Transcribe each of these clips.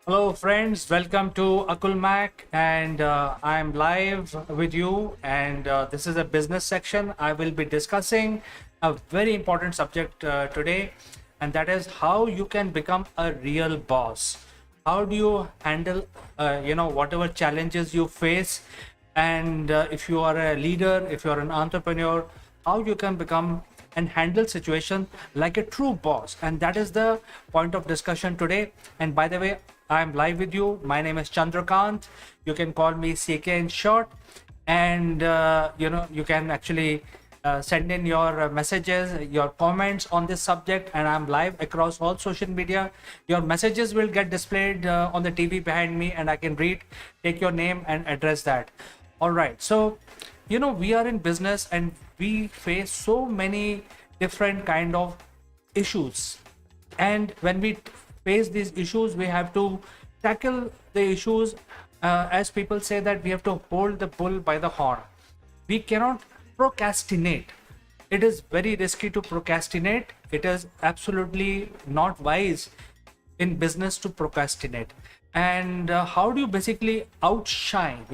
Hello, friends. Welcome to Akul Mac, and I'm live with you. And this is a business section. I will be discussing a very important subject today, and that is how you can become a real boss. How do you handle, whatever challenges you face, and if you are a leader, if you are an entrepreneur, how you can become and handle situation like a true boss. And that is the point of discussion today. And by the way, I'm live with you. My name is Chandrakant. You can call me CK in short. And you can actually send in your messages, your comments on this subject, and I'm live across all social media. Your messages will get displayed on the TV behind me, and I can read, take your name and address that. All right. So we are in business and we face so many different kind of issues, and when we face these issues we have to tackle the issues, as people say that we have to hold the bull by the horn. We cannot procrastinate. It is very risky to procrastinate. It is absolutely not wise in business to procrastinate. And how do you basically outshine,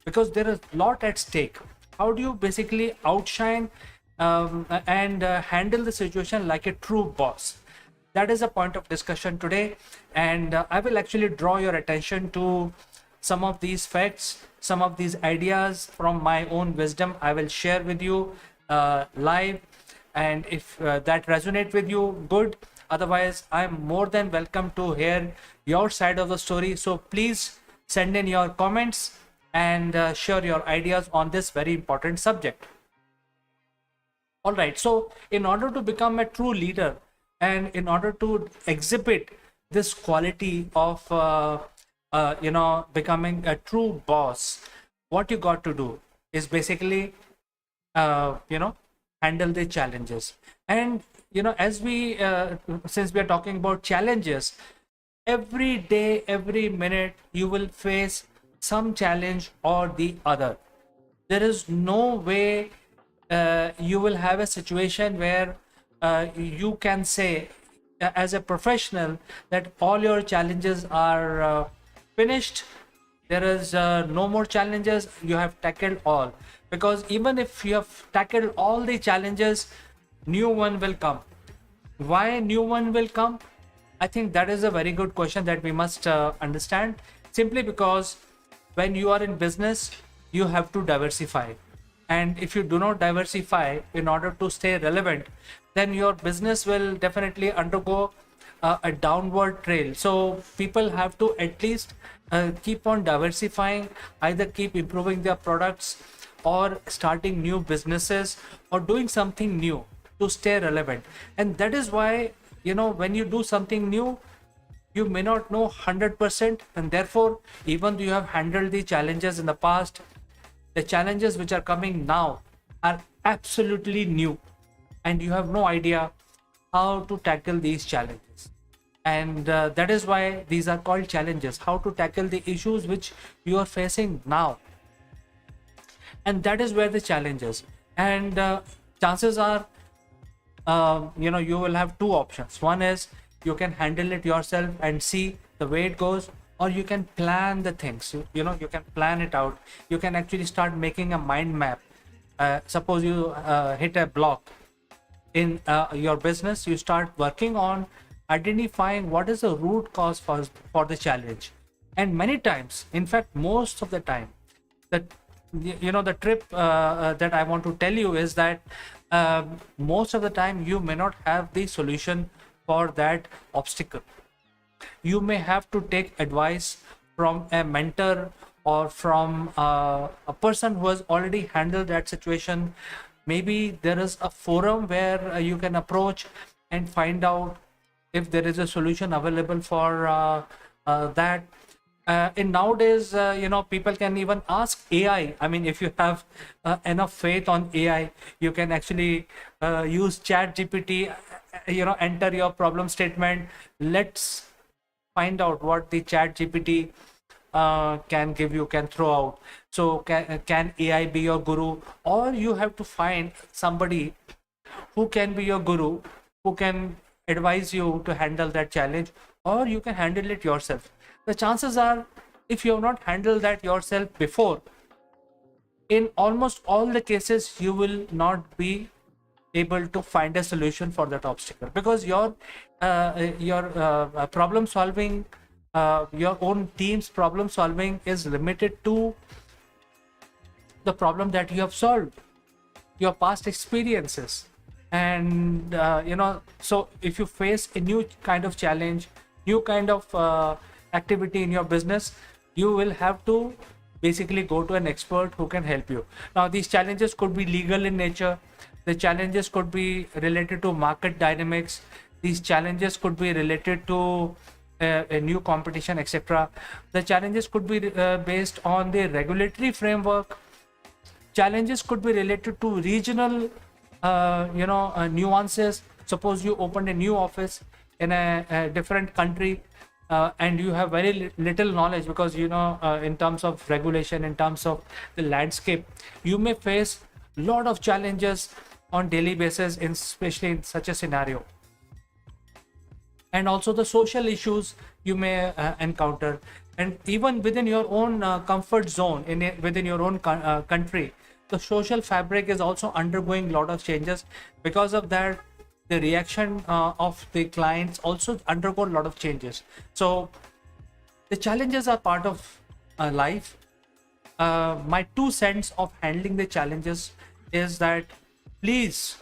because there is a lot at stake. How do you basically outshine and handle the situation like a true boss? That is a point of discussion today. And I will actually draw your attention to some of these facts, some of these ideas from my own wisdom. I will share with you live. And if that resonate with you, good. Otherwise, I'm more than welcome to hear your side of the story. So please send in your comments and share your ideas on this very important subject. All right. So in order to become a true leader and in order to exhibit this quality of, becoming a true boss, what you got to do is basically, handle the challenges. And as we since we are talking about challenges, every day, every minute you will face some challenge or the other. There is no way you will have a situation where you can say as a professional that all your challenges are finished. There is no more challenges, you have tackled all. Because even if you have tackled all the challenges, new one will come. Why new one will come? I think that is a very good question that we must understand. Simply because when you are in business, you have to diversify. And if you do not diversify in order to stay relevant, then your business will definitely undergo a downward trail. So people have to at least keep on diversifying, either keep improving their products or starting new businesses or doing something new to stay relevant. And that is why, when you do something new, you may not know 100%, and therefore even though you have handled the challenges in the past, the challenges which are coming now are absolutely new, and you have no idea how to tackle these challenges. And that is why these are called challenges, how to tackle the issues which you are facing now. And that is where the challenge is. And chances are, you will have two options. One is you can handle it yourself and see the way it goes, or you can plan the things. You can plan it out. You can actually start making a mind map. Suppose you hit a block in your business, you start working on identifying what is the root cause for the challenge. And many times, in fact most of the time, that the trip that I want to tell you is that most of the time you may not have the solution for that obstacle. You may have to take advice from a mentor or from a person who has already handled that situation. Maybe there is a forum where you can approach and find out if there is a solution available for that. In nowadays, people can even ask AI. I mean, if you have enough faith on AI, you can actually use chat gpt, enter your problem statement. Let's find out what the chat gpt can give you, can throw out. So can AI be your guru, or you have to find somebody who can be your guru, who can advise you to handle that challenge, or you can handle it yourself. the chances are, if you have not handled that yourself before, in almost all the cases you will not be able to find a solution for that obstacle, because your problem solving, your own team's problem solving is limited to the problem that you have solved, your past experiences. And so if you face a new kind of challenge, new kind of activity in your business, you will have to basically go to an expert who can help you. Now, these challenges could be legal in nature, the challenges could be related to market dynamics, these challenges could be related to a new competition, etc. The challenges could be based on the regulatory framework. Challenges could be related to regional nuances. Suppose you opened a new office in a different country, and you have very little knowledge, because in terms of regulation, in terms of the landscape, you may face a lot of challenges on daily basis, especially in such a scenario. And also the social issues you may encounter, and even within your own comfort zone, within your own country, the social fabric is also undergoing a lot of changes. Because of that, the reaction of the clients also undergo a lot of changes. So the challenges are part of life. My 2 cents of handling the challenges is that, please,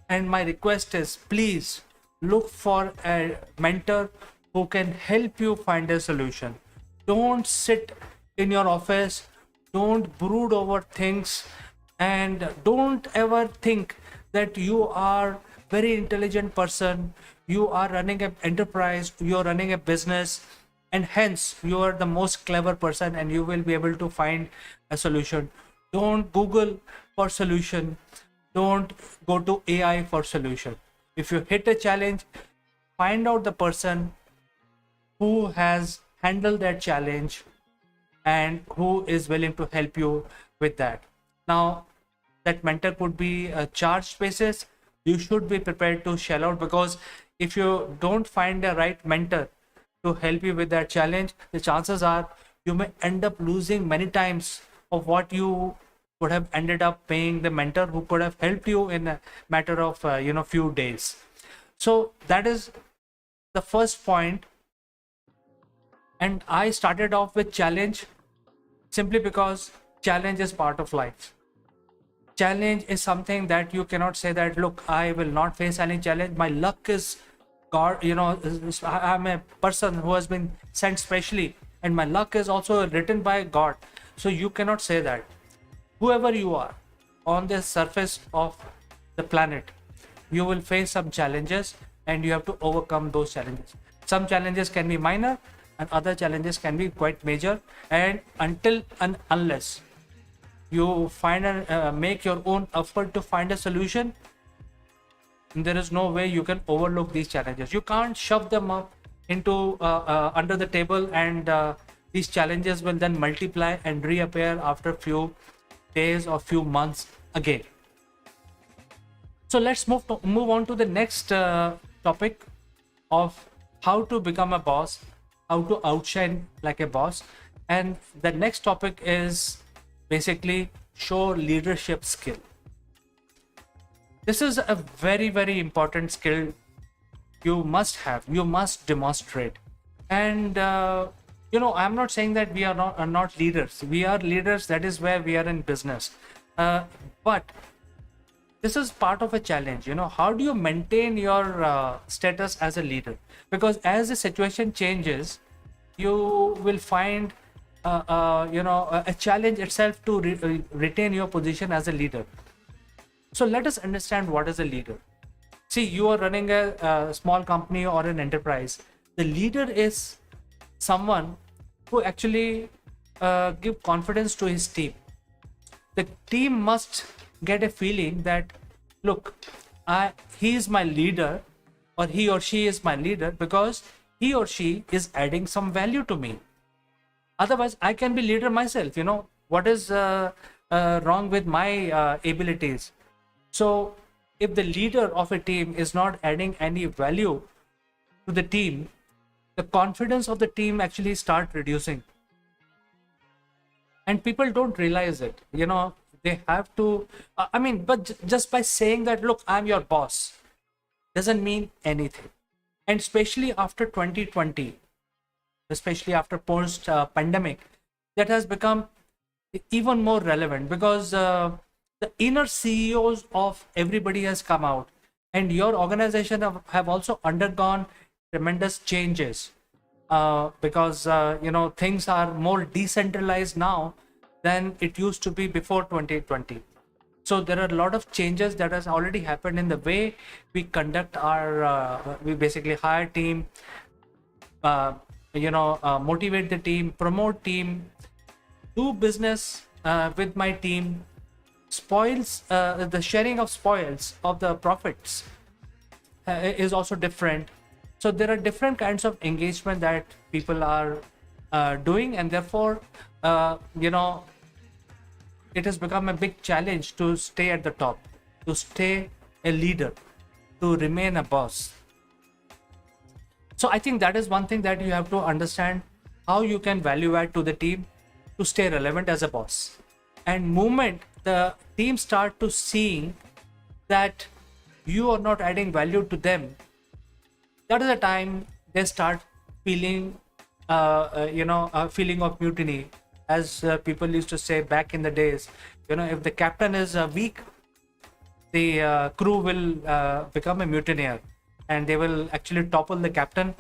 and my request is, please look for a mentor who can help you find a solution. Don't sit in your office, don't brood over things, and don't ever think that you are very intelligent person, you are running an enterprise, you are running a business, and hence you are the most clever person and you will be able to find a solution. Don't Google for solution, don't go to AI for solution. If you hit a challenge, find out the person who has handled that challenge and who is willing to help you with that. Now, that mentor could be a charged basis. You should be prepared to shell out, because if you don't find the right mentor to help you with that challenge, the chances are you may end up losing many times of what you would have ended up paying the mentor who could have helped you in a matter of few days. So that is the first point. And I started off with challenge simply because challenge is part of life. Challenge is something that you cannot say that, look, I will not face any challenge, my luck is God, I'm a person who has been sent specially and my luck is also written by God. So you cannot say that. Whoever you are on the surface of the planet, you will face some challenges and you have to overcome those challenges. Some challenges can be minor and other challenges can be quite major, and until and unless you find and make your own effort to find a solution, there is no way you can overlook these challenges. You can't shove them up into under the table, and these challenges will then multiply and reappear after few days or few months again. So let's move on to the next topic of how to become a boss, how to outshine like a boss. And the next topic is basically show leadership skill. This is a very, very important skill you must have, you must demonstrate. And I'm not saying that we are not leaders. We are leaders. That is where we are in business. But this is part of a challenge. How do you maintain your status as a leader? Because as the situation changes, you will find a challenge itself to retain your position as a leader. So let us understand what is a leader. See, you are running a small company or an enterprise. The leader is someone who actually give confidence to his team. The team must get a feeling that, look, he is my leader, or he or she is my leader because he or she is adding some value to me. Otherwise, I can be leader myself. What is wrong with my abilities? So if the leader of a team is not adding any value to the team, the confidence of the team actually start reducing, and people don't realize it. They have to, but just by saying that, look, I'm your boss, doesn't mean anything. And especially after 2020, especially after post pandemic, that has become even more relevant, because the inner CEOs of everybody has come out, and your organization have also undergone tremendous changes, because things are more decentralized now than it used to be before 2020. So there are a lot of changes that has already happened in the way we conduct our we basically hire team, motivate the team, promote team, do business with my team. Spoils, the sharing of spoils of the profits is also different. So there are different kinds of engagement that people are doing, and therefore it has become a big challenge to stay at the top, to stay a leader, to remain a boss. So I think that is one thing that you have to understand, how you can value add to the team to stay relevant as a boss. And moment the team start to seeing that you are not adding value to them, that is the time they start feeling a feeling of mutiny, as people used to say back in the days. If the captain is weak, the crew will become a mutineer, and they will actually topple the captain,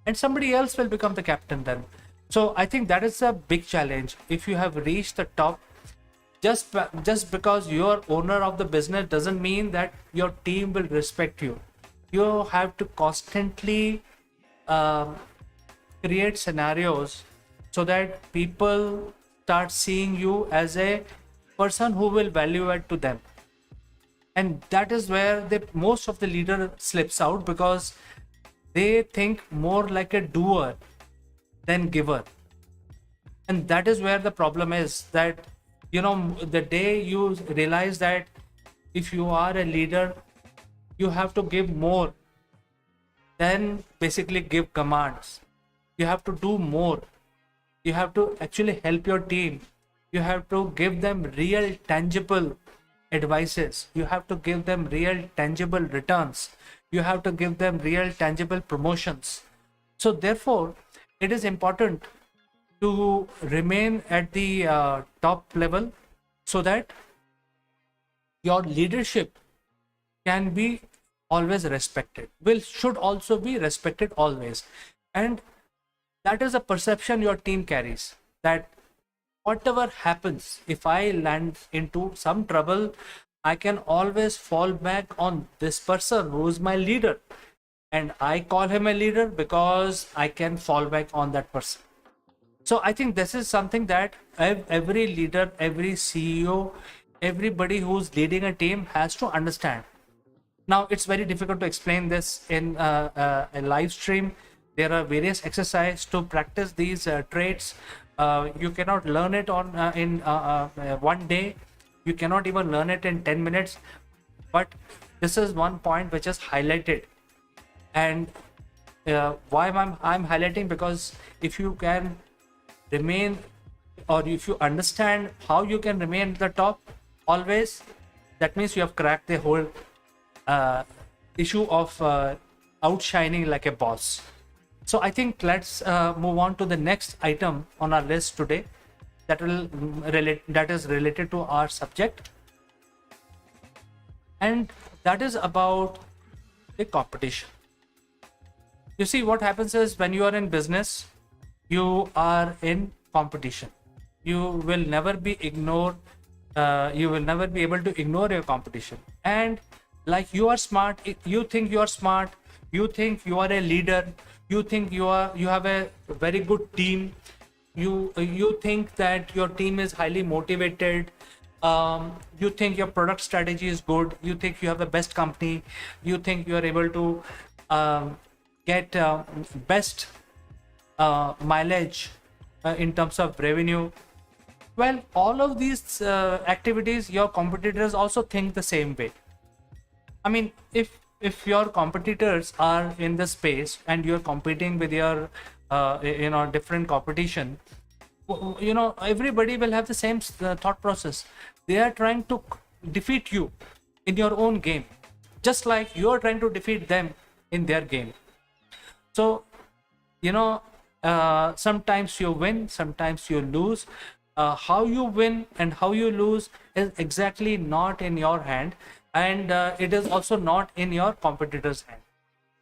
and somebody else will become the captain then. So I think that is a big challenge. If you have reached the top, just because you're owner of the business doesn't mean that your team will respect you. You have to constantly create scenarios so that people start seeing you as a person who will value add to them. And that is where most of the leader slips out, because they think more like a doer than giver. And that is where the problem is, that the day you realize that if you are a leader, you have to give more than basically give commands. You have to do more. You have to actually help your team. You have to give them real tangible advices. You have to give them real tangible returns. You have to give them real tangible promotions. So therefore it is important to remain at the top level, so that your leadership can be always respected, should also be respected always. And that is a perception your team carries, that whatever happens, if I land into some trouble, I can always fall back on this person who is my leader, and I call him a leader because I can fall back on that person. So I think this is something that every leader, every CEO, everybody who's leading a team has to understand. Now, it's very difficult to explain this in a live stream. There are various exercises to practice these traits. You cannot learn it in one day. You cannot even learn it in 10 minutes. But this is one point which is highlighted. And why I'm highlighting, because if you can remain, or if you understand how you can remain at the top always, that means you have cracked the whole issue of outshining like a boss. So I think let's move on to the next item on our list today, that is related to our subject, and that is about the competition. You see, what happens is, when you are in business, you are in competition. You will never be ignored. You will never be able to ignore your competition. And like, you are smart, you think you are smart, you think you are a leader, you think you have a very good team, you think that your team is highly motivated, you think your product strategy is good, you think you have the best company, you think you are able to get best mileage in terms of revenue. Well, all of these activities, your competitors also think the same way. I mean, if if your competitors are in the space and you're competing with your different competition, everybody will have the same thought process. They are trying to defeat you in your own game, just like you are trying to defeat them in their game. So sometimes you win, sometimes you lose. How you win and how you lose is exactly not in your hand, and it is also not in your competitor's hand.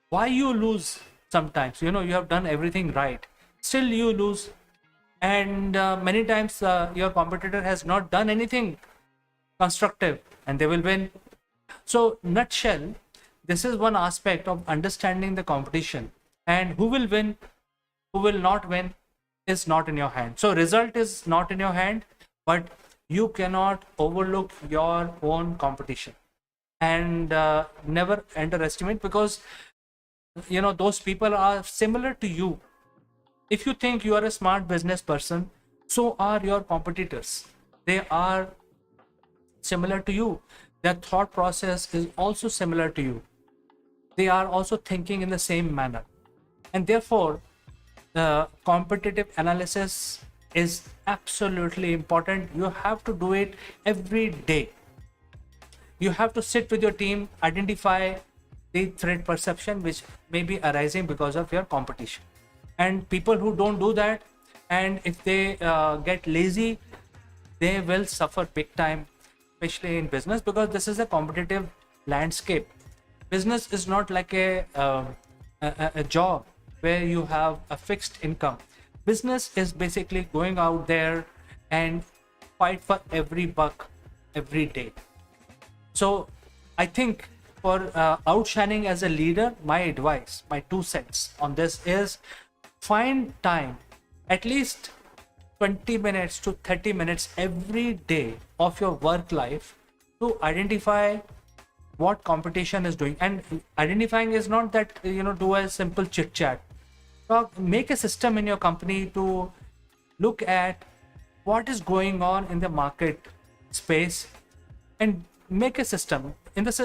Why you lose? Sometimes you have done everything right, still you lose. And many times your competitor has not done anything constructive and they will win. So nutshell, this is one aspect of understanding the competition, and who will win, who will not win is not in your hand. So result is not in your hand, but you cannot overlook your own competition, and never underestimate, because those people are similar to you. If you think you are a smart business person, so are your competitors. They are similar to you. Their thought process is also similar to you. They are also thinking in the same manner. And therefore, the competitive analysis is absolutely important. You have to do it every day. You have to sit with your team, identify the threat perception which may be arising because of your competition. And people who don't do that, and if they get lazy, they will suffer big time, especially in business, because this is a competitive landscape. Business is not like a job where you have a fixed income. Business is basically going out there and fight for every buck every day. So I think for outshining as a leader, my advice, my 2 cents on this is, find time, at least 20 minutes to 30 minutes every day of your work life, to identify what competition is doing. And identifying is not that do a simple chit chat. Make a system in your company to look at what is going on in the market space, and make a system in this.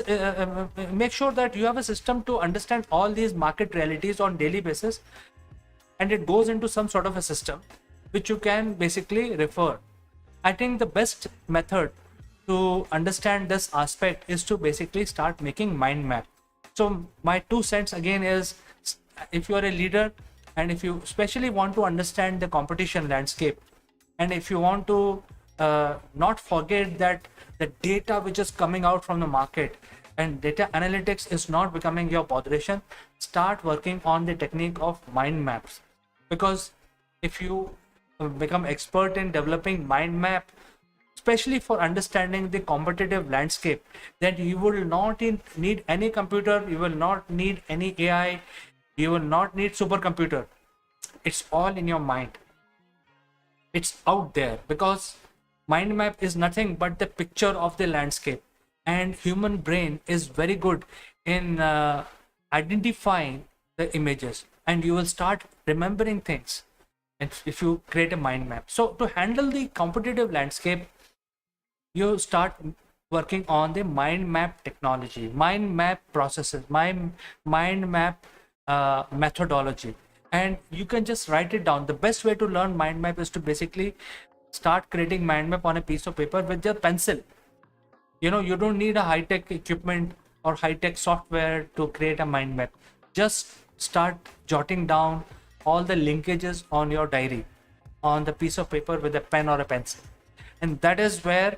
Make sure that you have a system to understand all these market realities on daily basis, and it goes into some sort of a system which you can basically refer. I think the best method to understand this aspect is to basically start making mind map. So my 2 cents again is, if you are a leader and if you especially want to understand the competition landscape, and if you want to not forget that the data which is coming out from the market and data analytics is not becoming your botheration, start working on the technique of mind maps. Because if you become expert in developing mind map, especially for understanding the competitive landscape, then you will not need any computer, you will not need any AI, you will not need supercomputer. It's all in your mind. It's out there, because mind map is nothing but the picture of the landscape, and human brain is very good in identifying the images, and you will start remembering things if you create a mind map. So to handle the competitive landscape, you start working on the mind map technology, mind map processes, mind map methodology, and you can just write it down. The best way to learn mind map is to basically start creating mind map on a piece of paper with your pencil. You don't need a high-tech equipment or high-tech software to create a mind map. Just start jotting down all the linkages on your diary on the piece of paper with a pen or a pencil, and that is where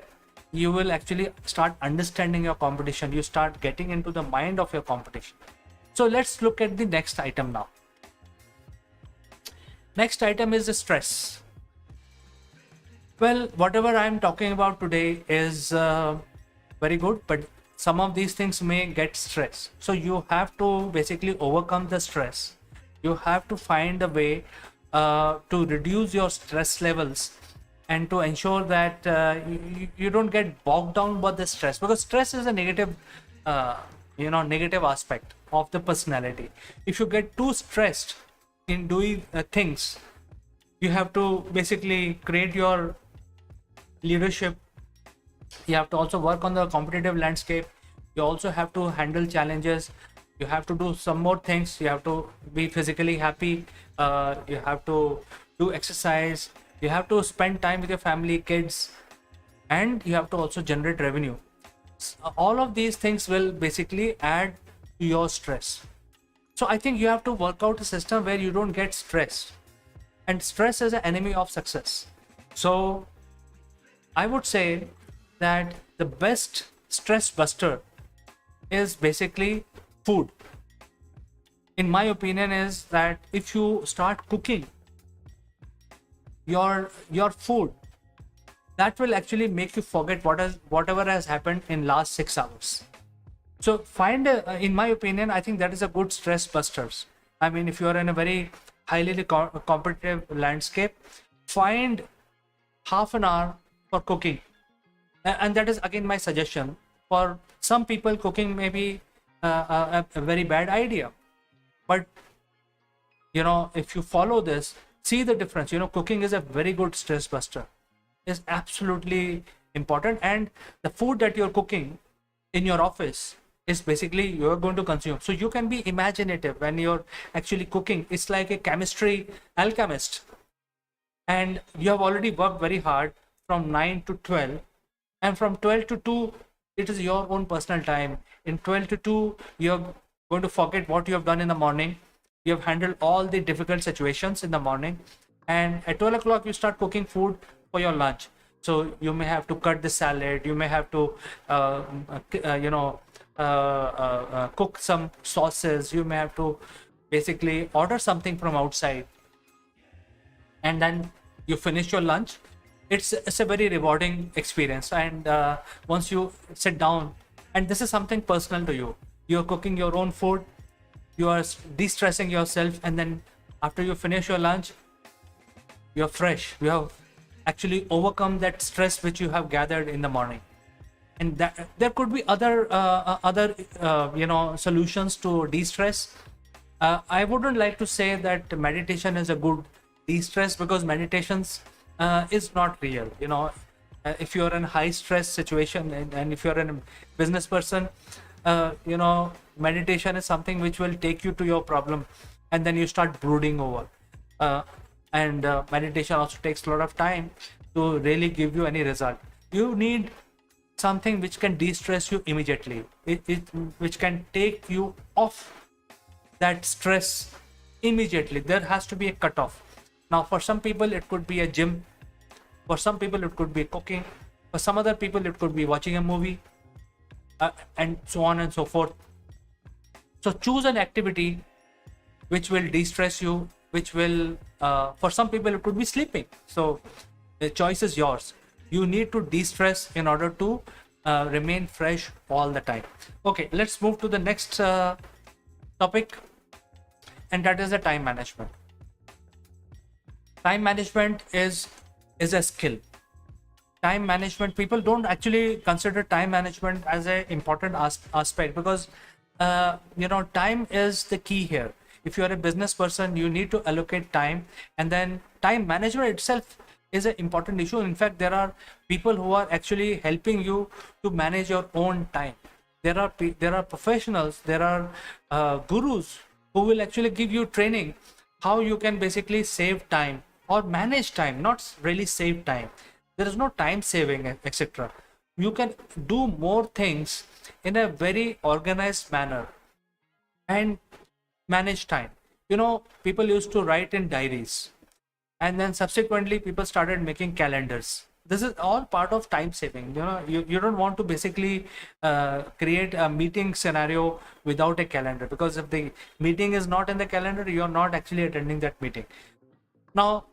you will actually start understanding your competition. You start getting into the mind of your competition. So let's look at the next item now. Next item is the stress. Well, whatever I'm talking about today is very good, but some of these things may get stress. So you have to basically overcome the stress. You have to find a way to reduce your stress levels, and to ensure that you don't get bogged down by the stress, because stress is a negative negative aspect of the personality. If you get too stressed in doing things, you have to basically create your leadership. You have to also work on the competitive landscape. You also have to handle challenges. You have to do some more things. You have to be physically happy. You have to do exercise. You have to spend time with your family, kids, and you have to also generate revenue. All of these things will basically add to your stress. So I think you have to work out a system where you don't get stressed. And stress is an enemy of success. So I would say that the best stress buster is basically food. In my opinion, is that if you start cooking your food, that will actually make you forget whatever has happened in last 6 hours. So find in my opinion, I think that is a good stress busters. I mean, if you are in a very highly competitive landscape, find half an hour for cooking. And that is again my suggestion. For some people, cooking may be a very bad idea, but if you follow this, see the difference. Cooking is a very good stress buster, is absolutely important. And the food that you're cooking in your office is basically you're going to consume. So you can be imaginative when you're actually cooking. It's like a chemistry alchemist, and you have already worked very hard from 9 to 12, and from 12 to 2 it is your own personal time. In 12 to 2 you're going to forget what you have done in the morning. You have handled all the difficult situations in the morning, and at 12 o'clock you start cooking food for your lunch. So you may have to cut the salad, you may have to cook some sauces, you may have to basically order something from outside, and then you finish your lunch. It's a very rewarding experience. And once you sit down, and this is something personal to you, you're cooking your own food, you are de-stressing yourself, and then after you finish your lunch, you're fresh. You have actually overcome that stress which you have gathered in the morning. And that there could be other solutions to de-stress. I wouldn't like to say that meditation is a good de-stress, because meditations is not real. If you're in a high stress situation, and if you're a business person, meditation is something which will take you to your problem, and then you start brooding over. And meditation also takes a lot of time to really give you any result. You need something which can de-stress you immediately, which can take you off that stress immediately. There has to be a cutoff. Now, for some people it could be a gym, for some people it could be cooking, for some other people it could be watching a movie, and so on and so forth. So choose an activity which will de-stress you, which will for some people it could be sleeping. So the choice is yours. You need to de-stress in order to remain fresh all the time. Okay, let's move to the next topic, and that is the time management. Time management is a skill. Time management, people don't actually consider time management as an important aspect, because time is the key here. If you are a business person, you need to allocate time, and then time management itself is an important issue. In fact, there are people who are actually helping you to manage your own time. There are professionals, there are gurus who will actually give you training how you can basically save time or manage time, not really save time. There is no time saving, etc. You can do more things in a very organized manner and manage time. People used to write in diaries, and then subsequently people started making calendars. This is all part of time saving. You don't want to basically create a meeting scenario without a calendar, because if the meeting is not in the calendar, you're not actually attending that meeting. Now,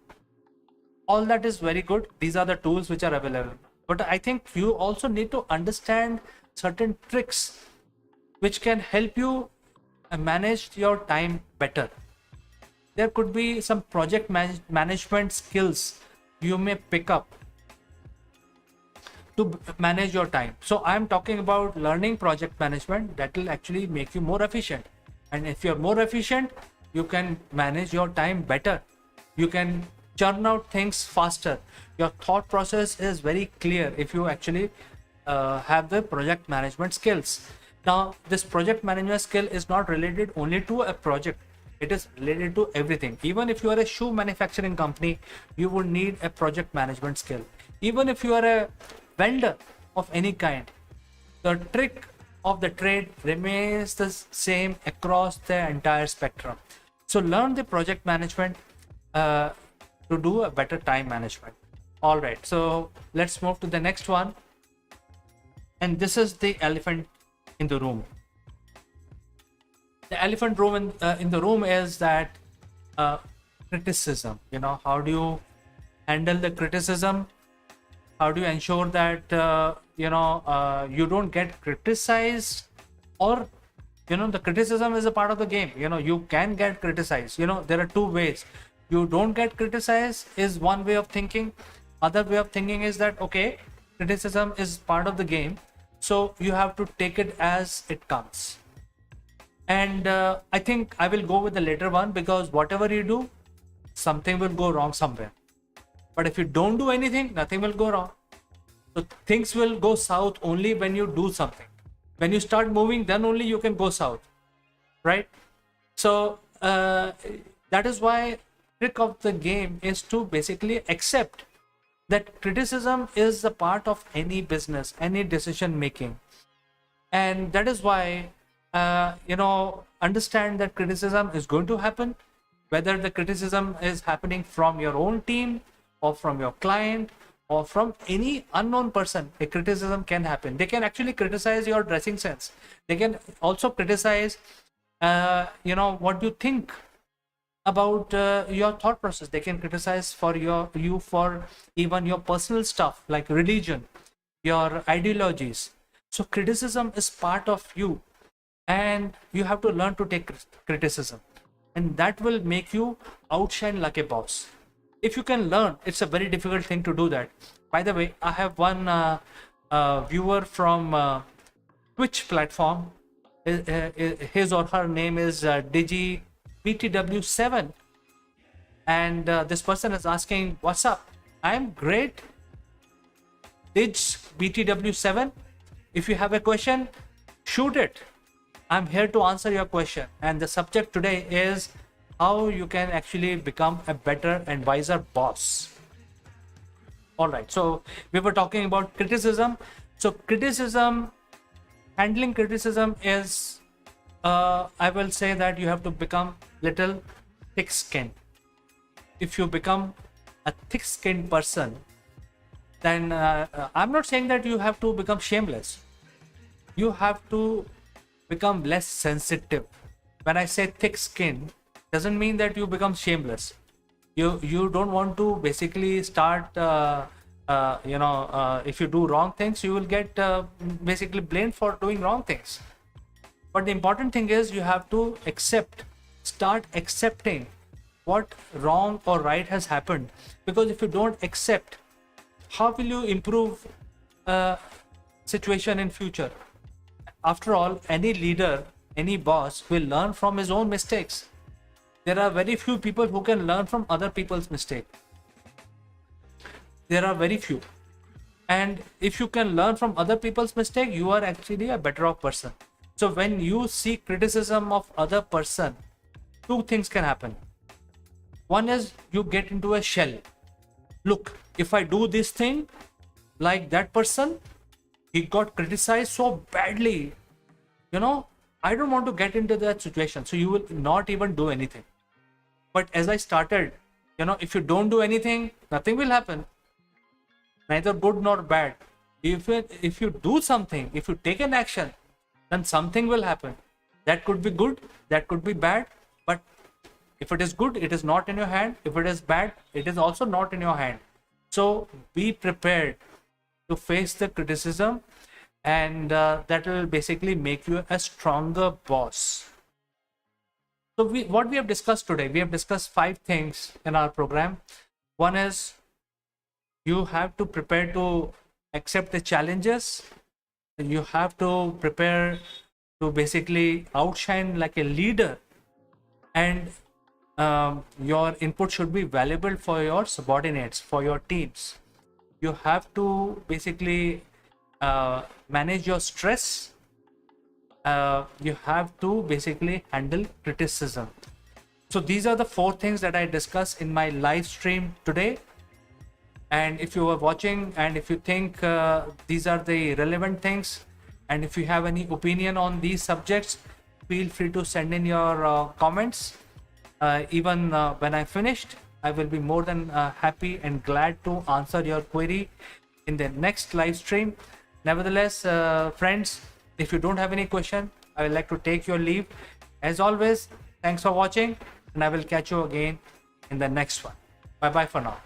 all that is very good. These are the tools which are available, but I think you also need to understand certain tricks which can help you manage your time better. There could be some project management skills you may pick up to manage your time. So I'm talking about learning project management that will actually make you more efficient. And if you're more efficient, you can manage your time better. You can churn out things faster. Your thought process is very clear if you actually have the project management skills. Now, this project management skill is not related only to a project. It is related to everything. Even if you are a shoe manufacturing company, you will need a project management skill. Even if you are a vendor of any kind, the trick of the trade remains the same across the entire spectrum. So learn the project management to do a better time management. All right, so let's move to the next one. And this is the elephant in the room. The elephant room in the room is that criticism. How do you handle the criticism? How do you ensure that you don't get criticized, or the criticism is a part of the game. You can get criticized. There are two ways. You don't get criticized is one way of thinking. Other way of thinking is that, okay, criticism is part of the game, so you have to take it as it comes. And I think I will go with the later one, because whatever you do, something will go wrong somewhere. But if you don't do anything, nothing will go wrong. So things will go south only when you do something. When you start moving, then only you can go south, right? So that is why trick of the game is to basically accept that criticism is a part of any business, any decision making. And that is why understand that criticism is going to happen, whether the criticism is happening from your own team or from your client or from any unknown person. A criticism can happen. They can actually criticize your dressing sense. They can also criticize what you think about your thought process. They can criticize for you for even your personal stuff like religion, your ideologies. So criticism is part of you, and you have to learn to take criticism, and that will make you outshine like a boss. If you can learn, it's a very difficult thing to do that. By the way, I have one viewer from Twitch platform. His or her name is Digi BTW7, and this person is asking, what's up? I'm great, Dig BTW7. If you have a question, shoot it. I'm here to answer your question, and the subject today is how you can actually become a better and wiser boss. All right, so we were talking about criticism. So handling criticism is I will say that you have to become little thick-skinned. If you become a thick-skinned person, then I'm not saying that you have to become shameless. You have to become less sensitive. When I say thick-skinned, doesn't mean that you become shameless. You don't want to basically start if you do wrong things, you will get basically blamed for doing wrong things. But the important thing is you have to start accepting what wrong or right has happened. Because if you don't accept, how will you improve situation in future? After all, any leader, any boss will learn from his own mistakes. There are very few people who can learn from other people's mistakes. There are very few. And if you can learn from other people's mistake, you are actually a better off person. So when you see criticism of other person, two things can happen. One is you get into a shell. Look, if I do this thing like that person, he got criticized so badly, I don't want to get into that situation. So you will not even do anything. But as I started, if you don't do anything, nothing will happen, neither good nor bad. If you do something, if you take an action, then something will happen. That could be good, that could be bad, but if it is good, it is not in your hand. If it is bad, it is also not in your hand. So be prepared to face the criticism, and that will basically make you a stronger boss. So what we have discussed today, we have discussed 5 things in our program. One is you have to prepare to accept the challenges. You have to prepare to basically outshine like a leader, and your input should be valuable for your subordinates, for your teams. You have to basically manage your stress. you have to basically handle criticism. So these are the 4 things that I discussed in my live stream today. And if you are watching and if you think these are the relevant things, and if you have any opinion on these subjects, feel free to send in your comments. Even when I finished, I will be more than happy and glad to answer your query in the next live stream. Nevertheless, friends, if you don't have any question, I would like to take your leave. As always, thanks for watching, and I will catch you again in the next one. Bye bye for now.